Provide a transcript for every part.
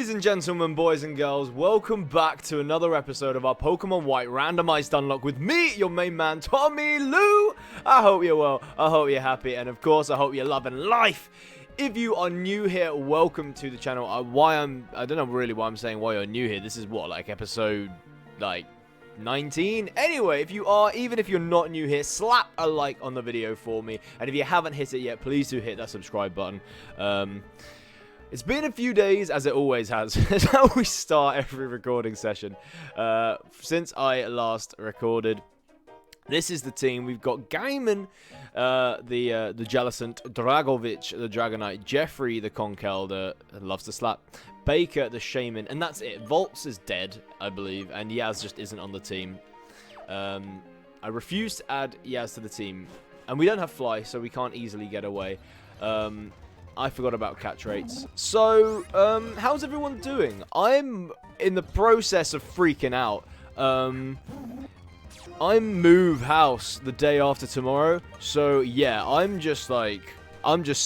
Ladies and gentlemen, boys and girls, welcome back to another episode of our Pokemon White Randomized Unlock with me, your main man, TommyLew. I hope you're well, I hope you're happy, and of course, I hope you're loving life. If you are new here, welcome to the channel. I don't know really why I'm saying why you're new here. This is what, like episode, 19? Anyway, if you are, even if you're not new here, slap a like on the video for me. And if you haven't hit it yet, please do hit that subscribe button. It's been a few days, as it always has. That's how we start every recording session. Since I last recorded. This is the team. We've got Gaiman, the Jellicent, Dragovich, the Dragonite, Jeffrey, the Conkeldurr, loves to slap, Baker, the Shaman, and that's it. Volts is dead, I believe, and Yaz just isn't on the team. I refuse to add Yaz to the team, and we don't have Fly, so we can't easily get away. I forgot about catch rates. So, how's everyone doing? I'm in the process of freaking out. I move house the day after tomorrow, so yeah, I'm just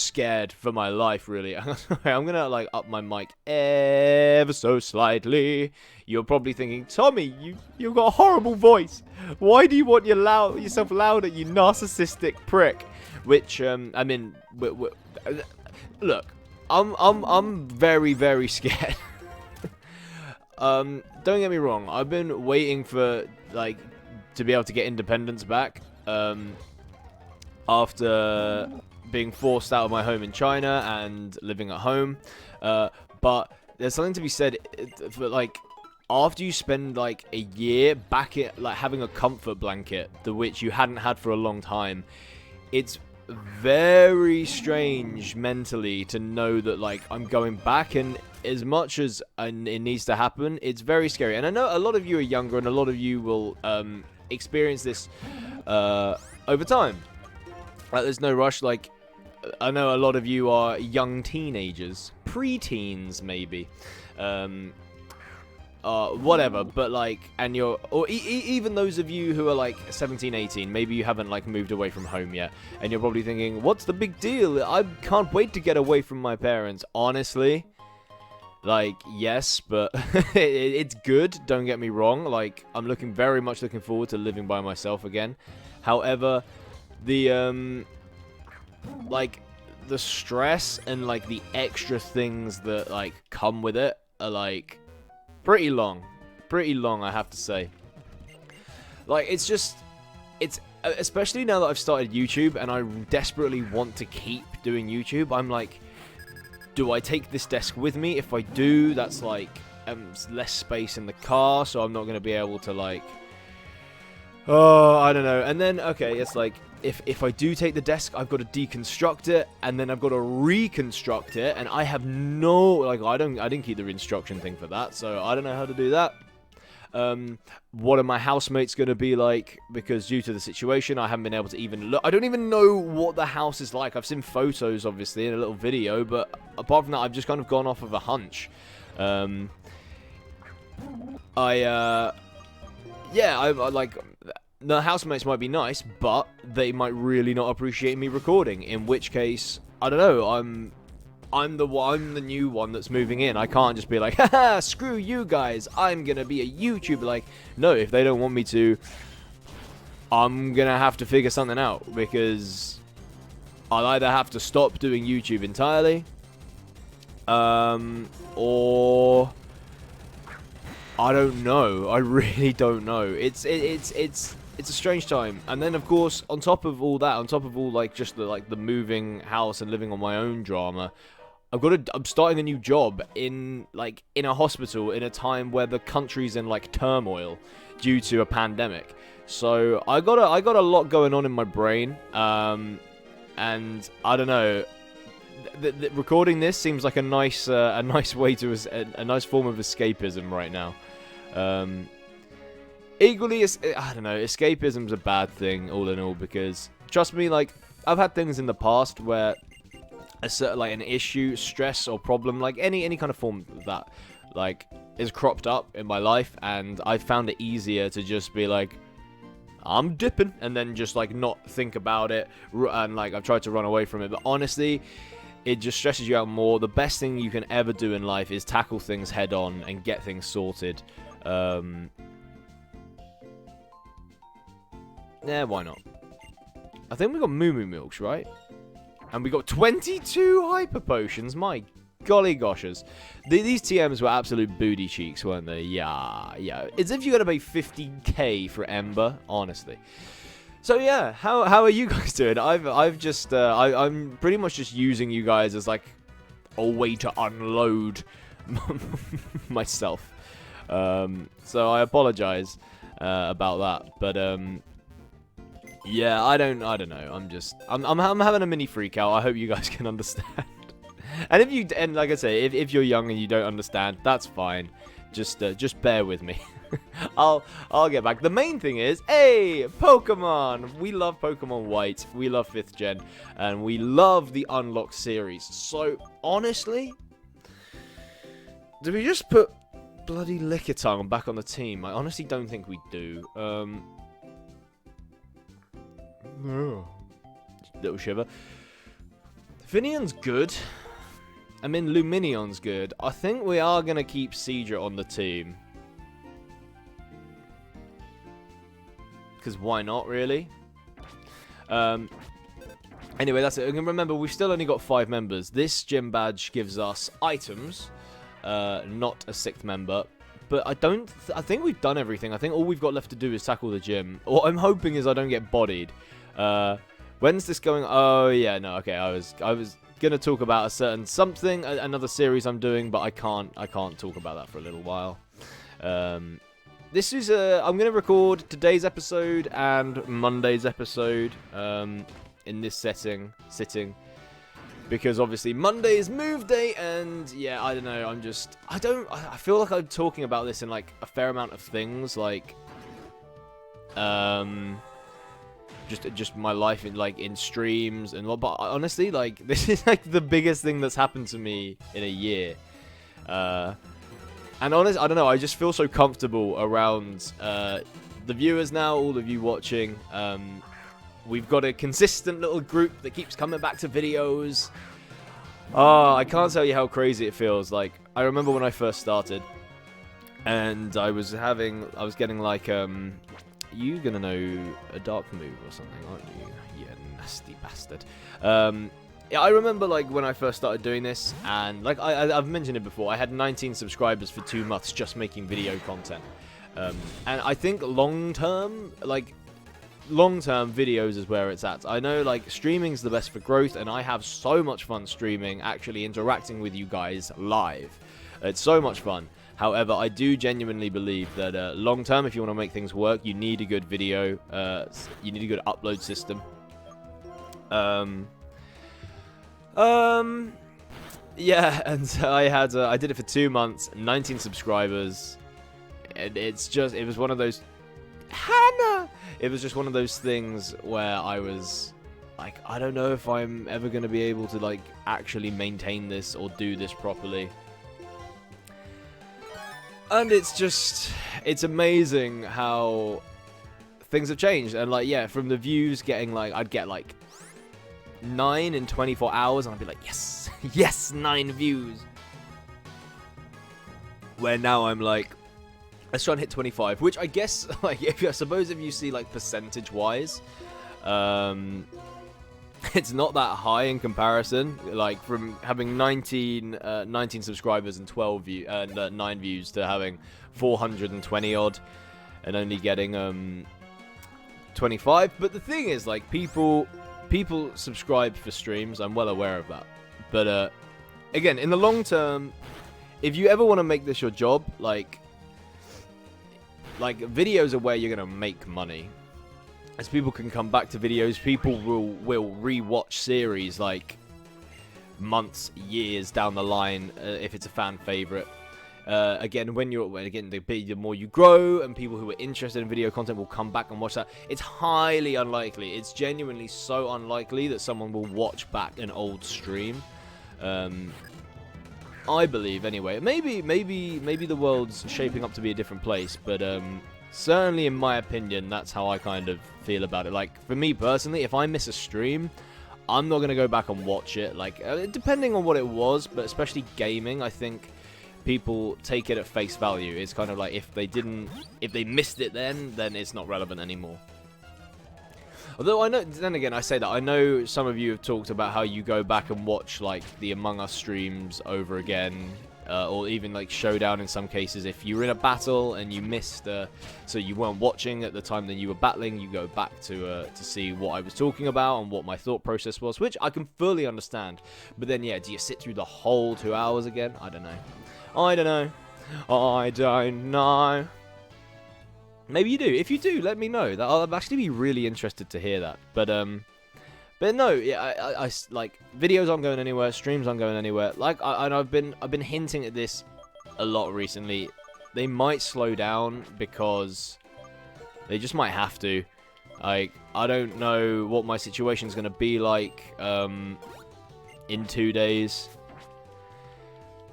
scared for my life, really. I'm gonna up my mic ever so slightly. You're probably thinking, Tommy, you've got a horrible voice. Why do you want yourself louder, you narcissistic prick? Which I mean, look, I'm very, very scared. Don't get me wrong. I've been waiting for to be able to get independence back after being forced out of my home in China and living at home. But there's something to be said for after you spend a year back at having a comfort blanket, the which you hadn't had for a long time. It's very strange mentally to know that I'm going back, and as much as it needs to happen, it's very scary. And I know a lot of you are younger, and a lot of you will experience this over time. There's no rush. I know a lot of you are young teenagers, pre-teens maybe, whatever, but and you're, or even those of you who are 17, 18, maybe you haven't moved away from home yet, and you're probably thinking, what's the big deal? I can't wait to get away from my parents. Honestly, yes, but it's good, don't get me wrong. I'm very much looking forward to living by myself again. However, the the stress and the extra things that come with it are pretty long, I have to say. It's especially now that I've started YouTube and I desperately want to keep doing YouTube. I'm do I take this desk with me? If I do, that's less space in the car, so I'm not going to be able to oh, I don't know. And then, okay, it's if I do take the desk, I've got to deconstruct it, and then I've got to reconstruct it, and I have no, I didn't keep the instruction thing for that, so I don't know how to do that. What are my housemates going to be like? Because due to the situation, I haven't been able to even look. I don't even know what the house is like. I've seen photos, obviously, in a little video, but apart from that, I've just kind of gone off of a hunch. The housemates might be nice, but they might really not appreciate me recording. In which case, I don't know. I'm the new one that's moving in. I can't just be haha, screw you guys. I'm gonna be a YouTuber. No, if they don't want me to, I'm gonna have to figure something out, because I'll either have to stop doing YouTube entirely, or I don't know. I really don't know. It's a strange time. And then, of course, on top of all that, on top of all just the moving house and living on my own drama, I'm starting a new job in a hospital in a time where the country's in turmoil due to a pandemic. So I got a lot going on in my brain, and I don't know. Recording this seems like a nice way to a nice form of escapism right now. Equally, I don't know, escapism's a bad thing, all in all, because, trust me, I've had things in the past where a certain, an issue, stress, or problem, any kind of form of that, is cropped up in my life, and I found it easier to just be I'm dipping, and then just, not think about it, and, I've tried to run away from it, but honestly, it just stresses you out more. The best thing you can ever do in life is tackle things head on and get things sorted. Yeah, why not? I think we got Moo Moo Milks, right? And we got 22 Hyper Potions. My golly goshers. These TMs were absolute booty cheeks, weren't they? Yeah. It's if you gotta pay 50k for Ember, honestly. So yeah, how are you guys doing? I've just I'm pretty much just using you guys as like a way to unload myself. So I apologize about that, but yeah, I don't know. I'm having a mini freak out. I hope you guys can understand. And like I say, if you're young and you don't understand, that's fine. Just bear with me. I'll get back. The main thing is, hey, Pokemon. We love Pokemon White. We love 5th gen, and we love the Unlock series. So honestly, do we just put bloody Lickitung back on the team? I honestly don't think we do. Little shiver. Finneon's good. I mean, Luminion's good. I think we are going to keep Seadra on the team. Because why not, really? Anyway, that's it. And remember, we've still only got 5 members. This gym badge gives us items, not a 6th member. But I think we've done everything. I think all we've got left to do is tackle the gym. What I'm hoping is I don't get bodied. When's this going? Oh, yeah, no, okay. I was gonna talk about a certain something, another series I'm doing, but I can't talk about that for a little while. This is I'm gonna record today's episode and Monday's episode in this sitting because obviously Monday is move day, and yeah, I don't know, I feel like I'm talking about this in like a fair amount of things, like just my life in streams and but honestly, like, this is like the biggest thing that's happened to me in a year. And honestly, I don't know, I just feel so comfortable around the viewers now, all of you watching. We've got a consistent little group that keeps coming back to videos. Oh, I can't tell you how crazy it feels. Like, I remember when I first started, and I was getting like you gonna know a dark move or something, aren't you? You nasty bastard. Yeah, I remember like when I first started doing this, and like I've mentioned it before, I had 19 subscribers for 2 months just making video content. And I think long-term videos is where it's at. I know like streaming's the best for growth, and I have so much fun streaming, actually interacting with you guys live. It's so much fun. However, I do genuinely believe that long-term, if you want to make things work, you need a good video, you need a good upload system. Yeah, and so I did it for 2 months, 19 subscribers, and it was one of those, Hannah! It was just one of those things where I was like, I don't know if I'm ever going to be able to like actually maintain this or do this properly. And it's amazing how things have changed. And like, yeah, from the views getting like, I'd get like 9 in 24 hours, and I'd be like, yes, yes, 9 views. Where now I'm like, let's try and hit 25, which I guess, like, I suppose if you see like percentage-wise, it's not that high in comparison. Like, from having 19 subscribers and 9 views to having 420 odd and only getting 25. But the thing is, like, people subscribe for streams. I'm well aware of that. But again, in the long term, if you ever want to make this your job, like videos are where you're gonna make money. As people can come back to videos, people will re-watch series like months, years down the line if it's a fan favorite. Again, the more you grow, and people who are interested in video content will come back and watch that. It's highly unlikely. It's genuinely so unlikely that someone will watch back an old stream. I believe, anyway. Maybe the world's shaping up to be a different place, but certainly in my opinion, that's how I kind of feel about it. Like, for me personally, if I miss a stream, I'm not going to go back and watch it. Like, depending on what it was, but especially gaming, I think people take it at face value. It's kind of like if they missed it then it's not relevant anymore. Although I know, then again, I say that I know some of you have talked about how you go back and watch like the Among Us streams over again, or even like Showdown in some cases. If you were in a battle and you missed, so you weren't watching at the time that you were battling, you go back to see what I was talking about and what my thought process was, which I can fully understand. But then, yeah, do you sit through the whole 2 hours again? I don't know. I don't know. Maybe you do. If you do, let me know. I'll actually be really interested to hear that. But no, yeah, I like videos aren't going anywhere, streams aren't going anywhere. Like, and I've been hinting at this a lot recently. They might slow down because they just might have to. Like, I don't know what my situation's gonna be like in 2 days.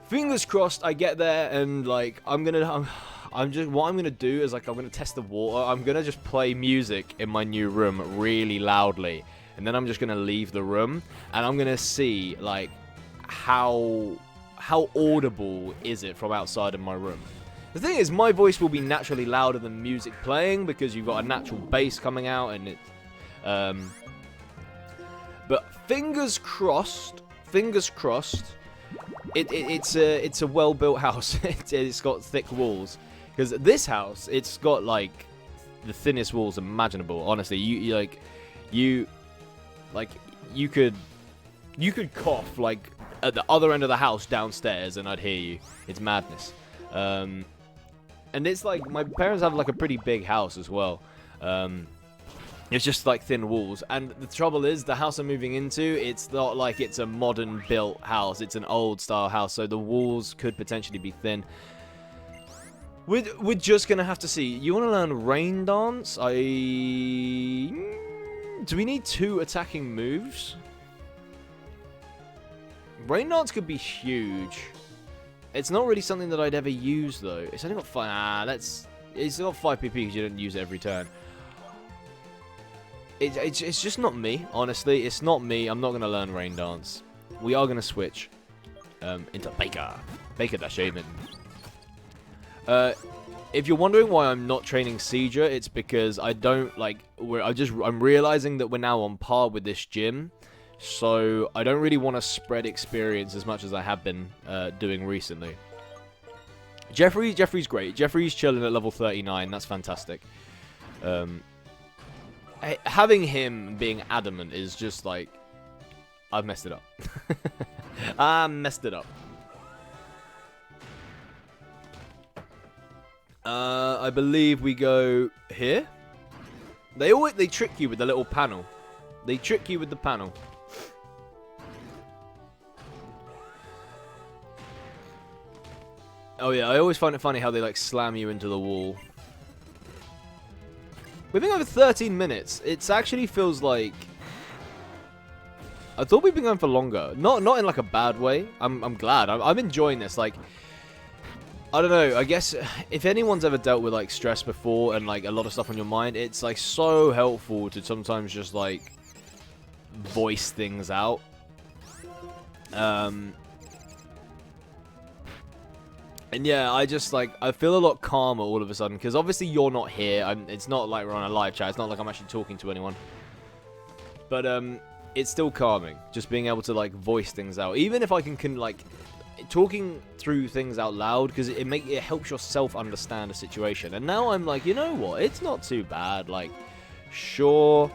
Fingers crossed I get there and like what I'm gonna do is like I'm gonna test the water. I'm gonna just play music in my new room really loudly, and then I'm just gonna leave the room and I'm gonna see like how audible is it from outside of my room. The thing is, my voice will be naturally louder than music playing because you've got a natural bass coming out, and but fingers crossed. It's a well-built house. It's got thick walls. Because this house, it's got like the thinnest walls imaginable. Honestly, you could cough like at the other end of the house downstairs, and I'd hear you. It's madness. And it's like my parents have like a pretty big house as well. It's just like thin walls, and the trouble is the house I'm moving into, it's not like it's a modern built house. It's an old style house, so the walls could potentially be thin. We're just gonna have to see. You want to learn rain dance? Do we need 2 attacking moves? Rain dance could be huge. It's not really something that I'd ever use though. It's only got 5. It's got 5 PP because you don't use it every turn. It's just not me, honestly. It's not me. I'm not going to learn Rain Dance. We are going to switch into Baker the Shaman. If you're wondering why I'm not training Siege, it's because I don't, like, I'm realizing that we're now on par with this gym. So I don't really want to spread experience as much as I have been doing recently. Jeffrey's great. Jeffrey's chilling at level 39. That's fantastic. Having him being adamant is just like, I've messed it up. I messed it up. I believe we go here. They trick you with the little panel. They trick you with the panel. Oh yeah, I always find it funny how they like slam you into the wall. We've been over 13 minutes. It actually feels like... I thought we'd been going for longer. Not in like a bad way. I'm glad. I'm enjoying this. Like, I don't know. I guess if anyone's ever dealt with like stress before and like a lot of stuff on your mind, it's like so helpful to sometimes just like voice things out. And yeah, I feel a lot calmer all of a sudden, because obviously you're not here. It's not like we're on a live chat. It's not like I'm actually talking to anyone. But it's still calming, just being able to like voice things out. Even if I can like talking through things out loud, because it helps yourself understand a situation. And now I'm like, you know what? It's not too bad. Like, sure,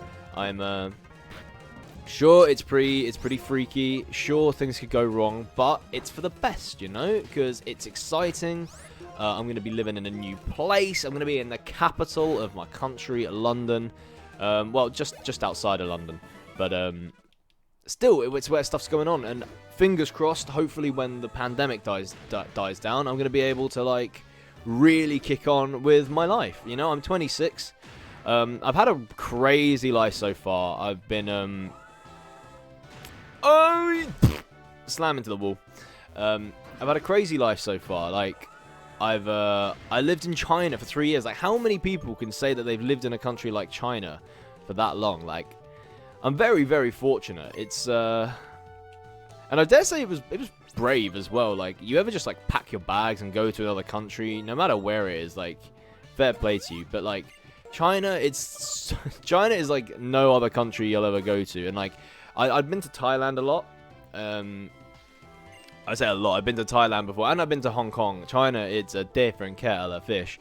sure, it's pretty freaky. Sure, things could go wrong, but it's for the best, you know, because it's exciting. I'm going to be living in a new place. I'm going to be in the capital of my country, London. Well, just outside of London, but still, it's where stuff's going on. And fingers crossed, hopefully, when the pandemic dies down, I'm going to be able to like really kick on with my life. You know, I'm 26. I've had a crazy life so far. I've been slam into the wall. I've had a crazy life so far. Like, I lived in China for 3 years. Like, how many people can say that they've lived in a country like China for that long? Like, I'm very, very fortunate. It's, and I dare say it was brave as well. Like, you ever just, like, pack your bags and go to another country, no matter where it is, like, fair play to you. But, like, China, China is, like, no other country you'll ever go to. And, like, I've been to Thailand a lot. I say a lot. I've been to Thailand before, and I've been to Hong Kong. China, it's a different kettle of fish.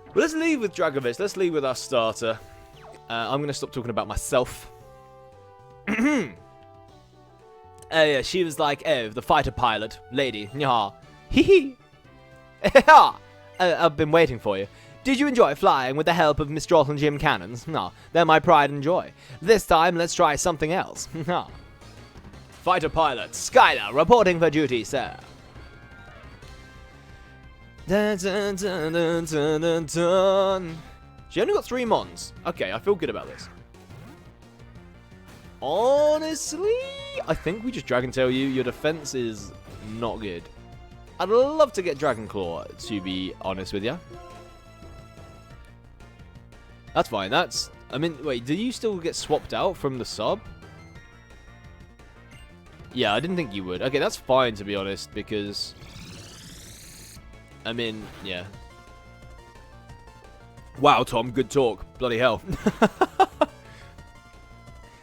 But let's leave with Dragovich. Let's leave with our starter. I'm going to stop talking about myself. Yeah, she was like, oh, the fighter pilot, lady. Yeah. Hee I've been waiting for you. Did you enjoy flying with the help of Miss Dross and Jim Cannons? No, they're my pride and joy. This time, let's try something else. Fighter pilot, Skylar, reporting for duty, sir. Dun, dun, dun, dun, dun, dun, dun. She only got 3 mons. Okay, I feel good about this. Honestly, I think we just Dragon Tail you. Your defense is not good. I'd love to get Dragon Claw, to be honest with you. That's fine. I mean, wait, do you still get swapped out from the sub? Yeah, I didn't think you would. Okay, that's fine, to be honest, because... I mean, yeah. Wow, Tom, good talk. Bloody hell.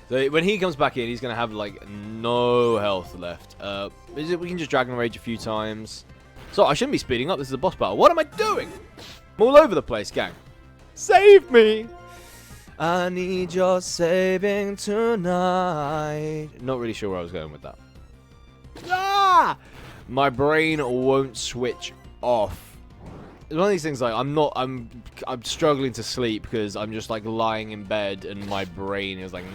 So when he comes back in, he's going to have, like, no health left. We can just Dragon Rage a few times. So, I shouldn't be speeding up. This is a boss battle. What am I doing? I'm all over the place, gang. Save me! I need your saving tonight. Not really sure where I was going with that. Ah! My brain won't switch off. It's one of these things like I'm struggling to sleep because I'm just like lying in bed and my brain is like.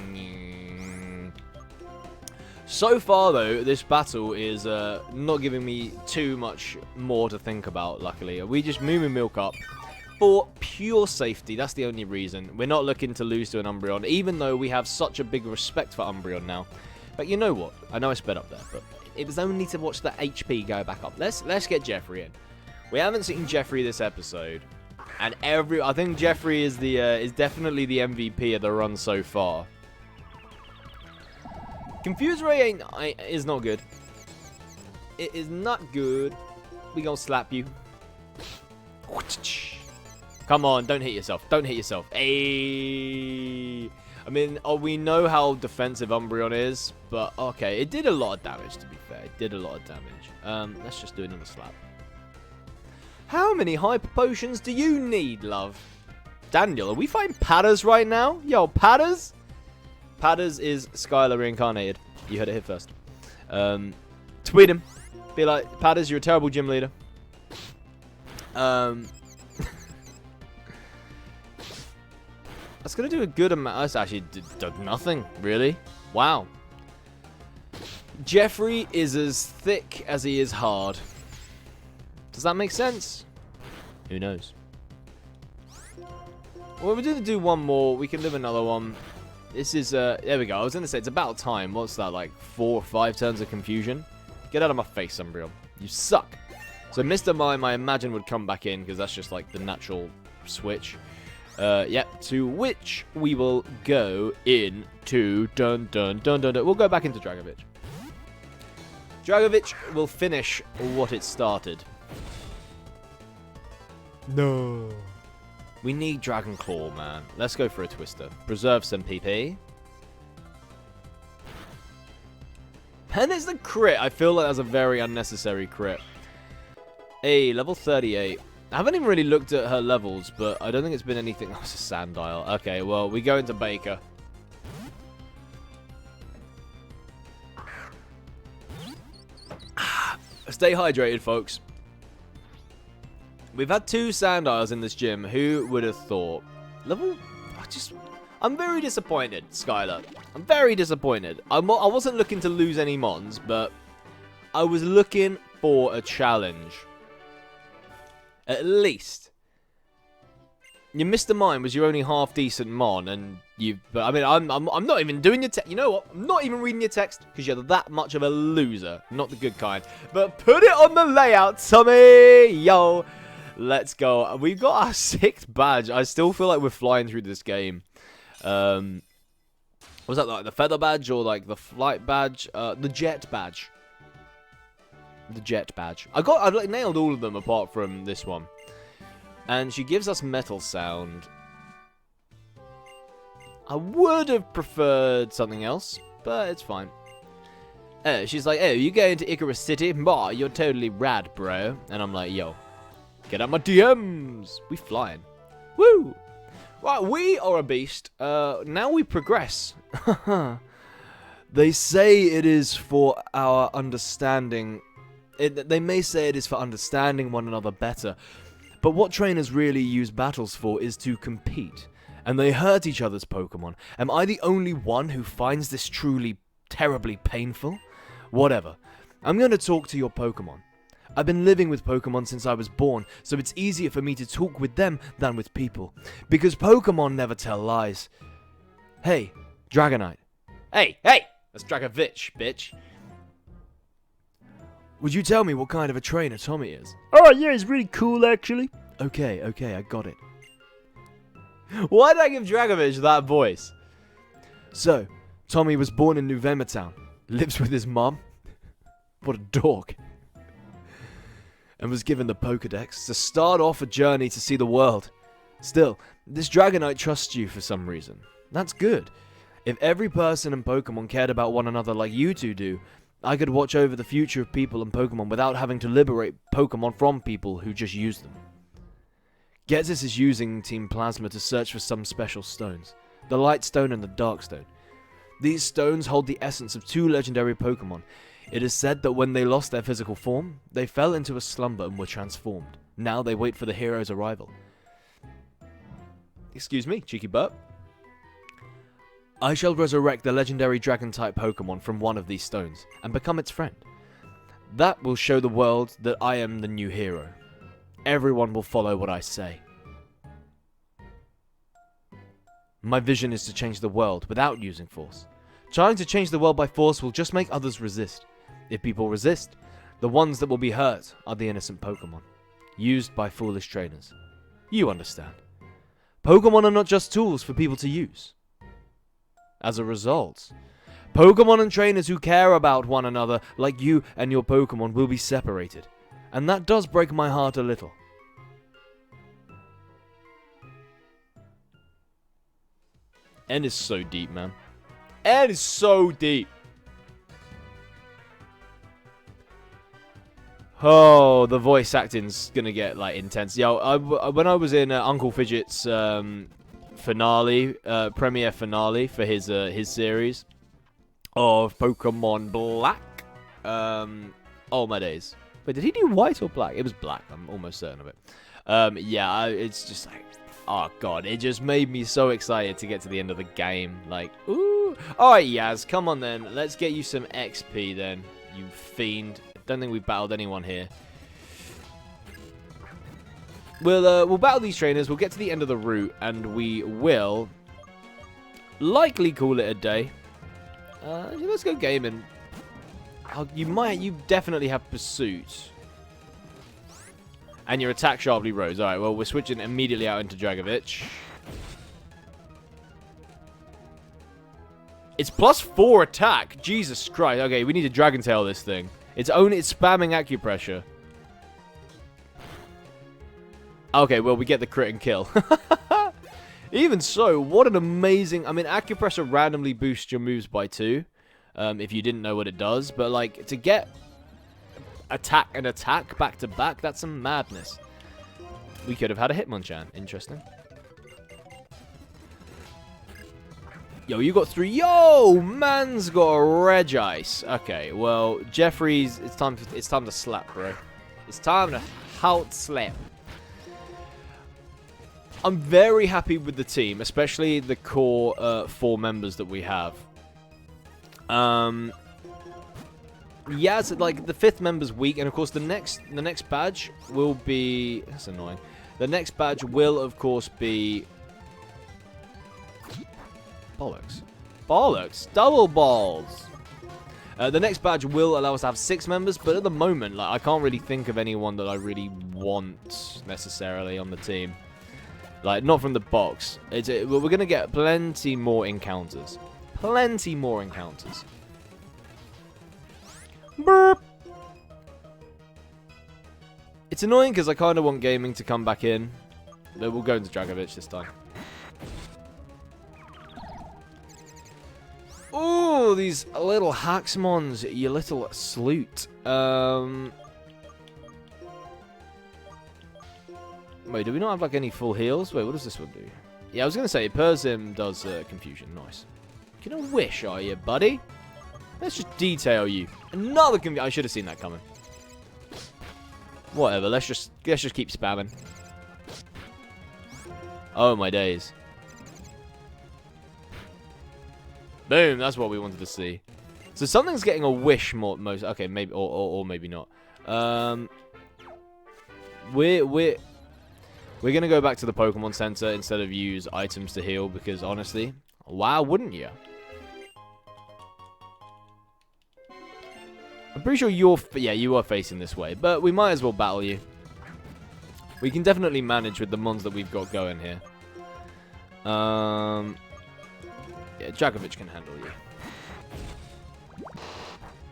So far though, this battle is not giving me too much more to think about. Luckily, we just Moo Milk up for pure safety. That's the only reason. We're not looking to lose to an Umbreon, even though we have such a big respect for Umbreon now. But you know what? I know I sped up there, but it was only to watch the HP go back up. Let's get Jeffrey in. We haven't seen Jeffrey this episode, and I think Jeffrey is definitely the MVP of the run so far. Confuse Ray is not good. It is not good. We gonna slap you. Come on, don't hit yourself. Don't hit yourself. Hey. I mean, we know how defensive Umbreon is, but okay, it did a lot of damage, to be fair. It did a lot of damage. Let's just do another slap. How many hyper potions do you need, love? Daniel, are we fighting Padders right now? Yo, Padders? Padders is Skylar reincarnated. You heard it here first. Tweet him. Be like, Padders, you're a terrible gym leader. That's going to do a good amount. That's actually did nothing, really. Wow. Jeffrey is as thick as he is hard. Does that make sense? Who knows? Well, we're going to do one more. We can live another one. This is, there we go. I was going to say, it's about time. What's that, like 4 or 5 turns of confusion? Get out of my face, Umbreon. You suck. So Mr. Mime, I imagine, would come back in, because that's just like the natural switch. Yep, to which we will go into dun dun dun dun dun. We'll go back into Dragovich. Dragovich will finish what it started. No. We need Dragon Claw, man. Let's go for a Twister. Preserve some PP. And it's the crit. I feel like that's a very unnecessary crit. Hey, level 38. I haven't even really looked at her levels, but I don't think it's been anything. Oh, it's a Sandile. Okay, well, we go into Baker. Stay hydrated, folks. We've had 2 Sandiles in this gym. Who would have thought? Level... I'm very disappointed, Skylar. I'm very disappointed. I wasn't looking to lose any mons, but I was looking for a challenge. At least. Your Mr. Mime was your only half-decent mon, and you... But, I mean, I'm not even doing your text. You know what? I'm not even reading your text, because you're that much of a loser. Not the good kind. But put it on the layout, Tommy! Yo! Let's go. We've got our 6th badge. I still feel like we're flying through this game. Was that like the feather badge or like the flight badge? The jet badge. The jet badge. I like, nailed all of them apart from this one. And she gives us metal sound. I would have preferred something else, but it's fine. She's like, oh, you going to Icarus City? Bah, you're totally rad, bro. And I'm like, yo, get out my DMs. We flying. Woo! Right, we are a beast. Now we progress. They say it is for our understanding. They may say it is for understanding one another better. But what trainers really use battles for is to compete. And they hurt each other's Pokemon. Am I the only one who finds this truly terribly painful? Whatever. I'm going to talk to your Pokemon. I've been living with Pokemon since I was born, so it's easier for me to talk with them than with people. Because Pokemon never tell lies. Hey, Dragonite. Hey! That's Dragovich, bitch. Would you tell me what kind of a trainer Tommy is? Oh, yeah, he's really cool, actually. Okay, I got it. Why did I give Dragovich that voice? So, Tommy was born in November Town. Lives with his mum. What a dork. And was given the Pokedex to start off a journey to see the world. Still, this Dragonite trusts you for some reason. That's good. If every person and Pokemon cared about one another like you two do, I could watch over the future of people and Pokemon without having to liberate Pokemon from people who just use them. Getzis is using Team Plasma to search for some special stones. The Light Stone and the Dark Stone. These stones hold the essence of two legendary Pokemon. It is said that when they lost their physical form, they fell into a slumber and were transformed. Now they wait for the hero's arrival. Excuse me, cheeky burp. I shall resurrect the legendary Dragon-type Pokemon from one of these stones, and become its friend. That will show the world that I am the new hero. Everyone will follow what I say. My vision is to change the world without using force. Trying to change the world by force will just make others resist. If people resist, the ones that will be hurt are the innocent Pokemon, used by foolish trainers. You understand. Pokemon are not just tools for people to use. As a result, Pokemon and trainers who care about one another, like you and your Pokemon, will be separated. And that does break my heart a little. N is so deep, man. N is so deep. Oh, the voice acting's gonna get, like, intense. Yo, when I was in Uncle Fidget's finale, premiere finale for his series of Pokemon Black, oh my days. Wait, did he do white or black? It was black, I'm almost certain of it. Yeah, it's just like, oh god, it just made me so excited to get to the end of the game. Like, ooh. Alright, Yaz, come on then. Let's get you some XP then, you fiend. Don't think we've battled anyone here. We'll battle these trainers, we'll get to the end of the route, and we will likely call it a day. Let's go gaming. You definitely have Pursuit. And your attack sharply rose. Alright, well, we're switching immediately out into Dragovich. It's +4 attack. Jesus Christ. Okay, we need to Dragon Tail this thing. It's spamming acupressure. Okay, well, we get the crit and kill. Even so, what an amazing... I mean, acupressure randomly boosts your moves by 2. If you didn't know what it does. But, like, to get attack and attack back to back, that's some madness. We could have had a Hitmonchan. Interesting. Yo, you got 3. Yo, man's got a Regice. Okay, well, Jeffries, it's time to slap, bro. It's time to halt slap. I'm very happy with the team, especially the core 4 members that we have. Yeah, it's like the 5th member's weak, and of course the next badge will be... That's annoying. The next badge will, of course, be... Bollocks. Bollocks. Double balls. The next badge will allow us to have 6 members, but at the moment, like, I can't really think of anyone that I really want necessarily on the team. Like, not from the box. We're going to get plenty more encounters. plenty more encounters. Burp! It's annoying because I kind of want gaming to come back in. But we'll go into Dragovich this time. Oh, these little Haxmons, you little sloot. Wait, do we not have like any full heals? Wait, what does this one do? Yeah, I was going to say, Persim does confusion. Nice. You can wish, are you, buddy? Let's just detail you. Another I should have seen that coming. Whatever, let's just keep spamming. Oh my days. Boom, that's what we wanted to see. So something's getting a wish most. Okay, maybe or maybe not. We're gonna go back to the Pokemon Center instead of use items to heal because honestly, why wouldn't you? I'm pretty sure you are facing this way, but we might as well battle you. We can definitely manage with the mons that we've got going here. Yeah, Dragovich can handle you.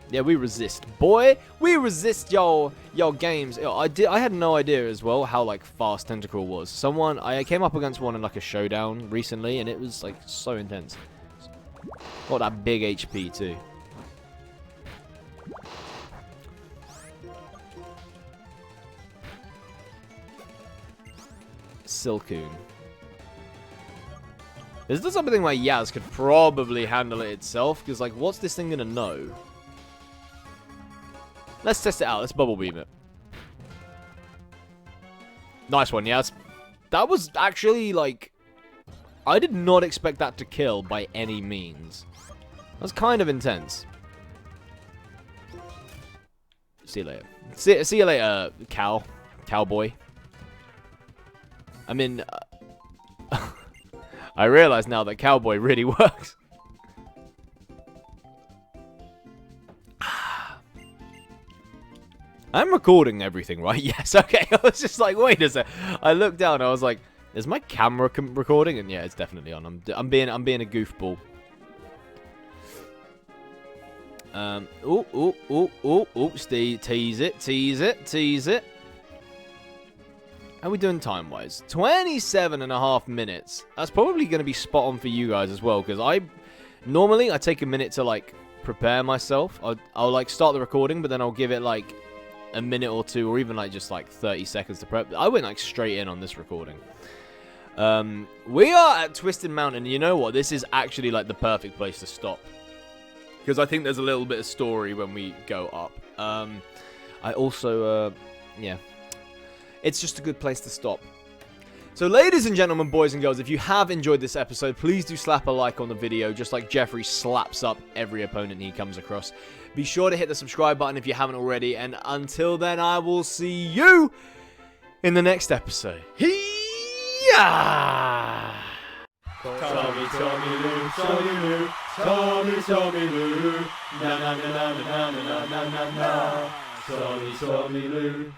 Yeah, we resist, boy. We resist your games. I had no idea as well how like fast Tentacle was. I came up against one in like a showdown recently, and it was like so intense. Got that big HP too. Silcoon. Is there something where Yaz could probably handle it itself? Because, like, what's this thing gonna know? Let's test it out. Let's bubble beam it. Nice one, Yaz. That was actually, like... I did not expect that to kill by any means. That's kind of intense. See you later. See you later, cowboy. I mean... I realize now that cowboy really works. I'm recording everything, right? Yes, okay. I was just like, wait a sec. I looked down and I was like, is my camera recording? And yeah, it's definitely on. I'm being a goofball. Tease it. How are we doing time-wise? 27.5 minutes. That's probably going to be spot on for you guys as well, because normally I take a minute to, like, prepare myself. I'll like, start the recording, but then I'll give it, like, a minute or two, or even, like, just, like, 30 seconds to prep. I went, like, straight in on this recording. We are at Twisted Mountain, and you know what? This is actually, like, the perfect place to stop. Because I think there's a little bit of story when we go up. I also, yeah... It's just a good place to stop. So, ladies and gentlemen, boys and girls, if you have enjoyed this episode, please do slap a like on the video, just like Jeffrey slaps up every opponent he comes across. Be sure to hit the subscribe button if you haven't already, and until then, I will see you in the next episode. Hee-yah! TommyLew, TommyLew, na na na na na na na na na na. TommyLew.